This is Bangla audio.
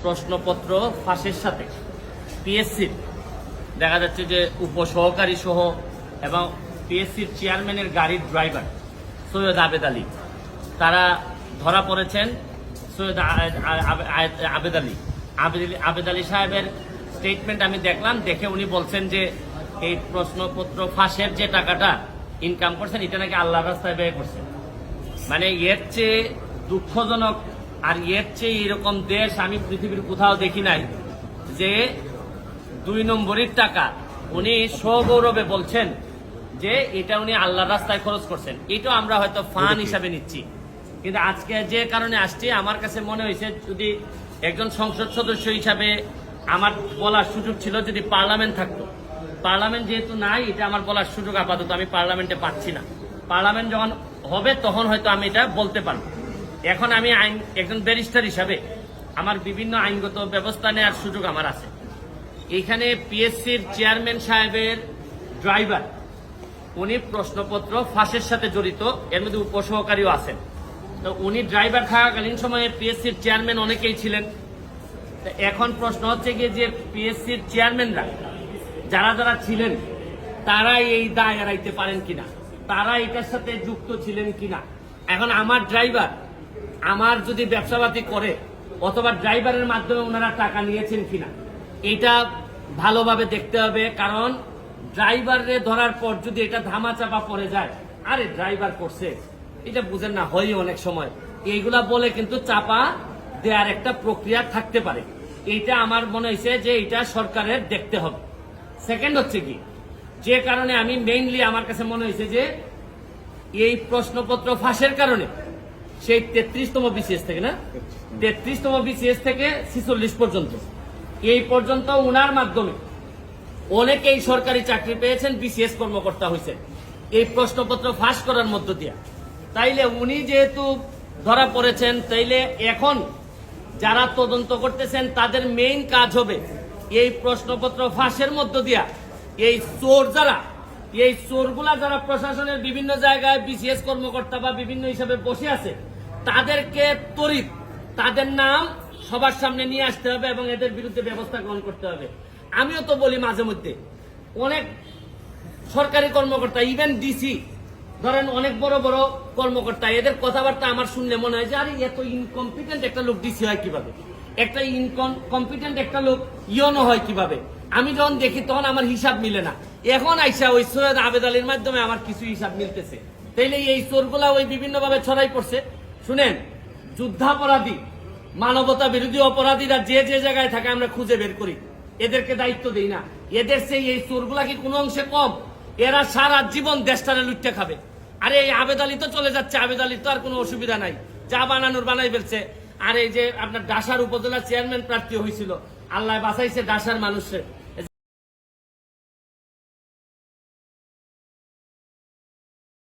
প্রশ্নপত্র ফাঁসের সাথে পিএসসির দেখা যাচ্ছে যে উপসহকারী সহ এবং পিএসসির চেয়ারম্যানের গাড়ির ড্রাইভার সৈয়দ আবেদ আলী তারা ধরা পড়েছেন। সৈয়দ আবেদ আলী সাহেবের স্টেটমেন্ট আমি দেখলাম, দেখে উনি বলছেন যে এই প্রশ্নপত্র ফাঁসের যে টাকাটা ইনকাম করছেন এটা নাকি আল্লাহর রাস্তায় ব্যয় করছেন। মানে এর চেয়ে দুঃখজনক আর এর চেয়ে এরকম দেশ আমি পৃথিবীর কোথাও দেখি নাই যে 2 নম্বরের টাকা উনি সগৌরবে বলছেন যে এটা উনি আল্লাহর রাস্তায় খরচ করছেন। এটা আমরা হয়তো ফান হিসাবে নিচ্ছি, কিন্তু আজকে যে কারণে আসছি আমার কাছে মনে হয়েছে যদি একজন সংসদ সদস্য হিসাবে আমার বলার সুযোগ ছিল, যদি পার্লামেন্ট থাকতো। পার্লামেন্ট যেহেতু নাই, এটা আমার বলার সুযোগ আপাতত আমি পার্লামেন্টে পাচ্ছি না। পার্লামেন্ট যখন হবে তখন হয়তো আমি এটা বলতে পারবো। এখন আমি একজন ব্যারিস্টার হিসাবে আমার বিভিন্ন আইনগত ব্যবস্থা নেওয়ার সুযোগ আমার আছে। এখানে পিএসসির চেয়ারম্যান সাহেবের ড্রাইভার উনি প্রশ্নপত্র ফাঁসের সাথে জড়িত, এর মধ্যে উপসহকারীও আছেন। তো উনি ড্রাইভার থাকাকালীন সময়ে পিএসসির চেয়ারম্যান অনেকেই ছিলেন। এখন প্রশ্ন হচ্ছে গিয়ে যে পিএসসির চেয়ারম্যানরা যারা যারা ছিলেন তারা এই দায় এড়াইতে পারেন কিনা, তারা এটার সাথে যুক্ত ছিলেন কিনা। এখন আমার ড্রাইভার আমার যদি ব্যবসাপাতি করে অথবা ড্রাইভারের মাধ্যমে ওনারা টাকা নিয়েছেন কিনা এটা ভালোভাবে দেখতে হবে। কারণ ড্রাইভারে ধরার পর যদি এটা ধামাচাপা পড়ে যায়, আরে ড্রাইভার করছে এটা বুঝেন না, হয় অনেক সময় এইগুলা বলে কিন্তু চাপা দেওয়ার একটা প্রক্রিয়া থাকতে পারে। এইটা আমার মনে হয়েছে যে এটা সরকারের দেখতে হবে। সেকেন্ড হচ্ছে কি, যে কারণে আমি মেইনলি আমার কাছে মনে হয়েছে যে এই প্রশ্নপত্র ফাঁসের কারণে সেই 33তম বিসিএস থেকে না 33তম বিসিএস থেকে 46 পর্যন্ত এই পর্যন্ত উনার মাধ্যমে অনেকেই সরকারি চাকরি পেয়েছেন, বিসিএস কর্মকর্তা হয়েছেন এই প্রশ্নপত্র ফাঁস করার মধ্য দিয়া। তাইলে উনি যেহেতু ধরা পড়েছেন, তাইলে এখন যারা তদন্ত করতেছেন তাদের মেইন কাজ হবে এই প্রশ্নপত্র ফাঁসের মধ্য দিয়া এই চোর যারা, এই চোরগুলা যারা প্রশাসনের বিভিন্ন জায়গায় বিসিএস কর্মকর্তা বা বিভিন্ন হিসাবে বসে আছে তাদেরকে তড়িৎ তাদের নাম সবার সামনে নিয়ে আসতে হবে এবং এদের বিরুদ্ধে ব্যবস্থা গ্রহণ করতে হবে। আমিও তো বলি মাঝে মধ্যে অনেক সরকারি কর্মকর্তা, ইভেন ডিসি ধরেন অনেক বড় বড় কর্মকর্তা, এদের কথাবার্তা আমার শুনলে মনে হয় যে আরে এত ইনকম্পিটেন্ট একটা লোক ডিসি হয় কিভাবে, একটা ইনকম্পিটেন্ট একটা লোক ইয়নো হয় কিভাবে। আমি যখন দেখি তখন আমার হিসাব মিলে না। এখন আইসা ওই সৈয়দ আবেদ আলীর মাধ্যমে আমার কিছু হিসাব মিলতেছে। তাইলে এই চোরগুলা ওই বিভিন্ন ভাবে ছড়াই পড়ছে। শুনেন, যুদ্ধাপরাধী মানবতা বিরোধী অপরাধীরা যে যে জায়গায় থাকে আমরা খুঁজে বের করি, এদেরকে দায়িত্ব দিই না। এদের সেই এই চোরগুলা কি কোনো অংশে কম? এরা সারা জীবন দেশটারে লুটতে খাবে। আরে এই আবেদ আলী তো চলে যাচ্ছে, আবেদ আলীর তো আর কোনো অসুবিধা নাই, যা বানানোর বানাই ফেলছে। আর এই যে আপনার ডাসার উপজেলা চেয়ারম্যান প্রার্থী হয়েছিল, আল্লাহ বাঁচাইছে ডাসার মানুষের,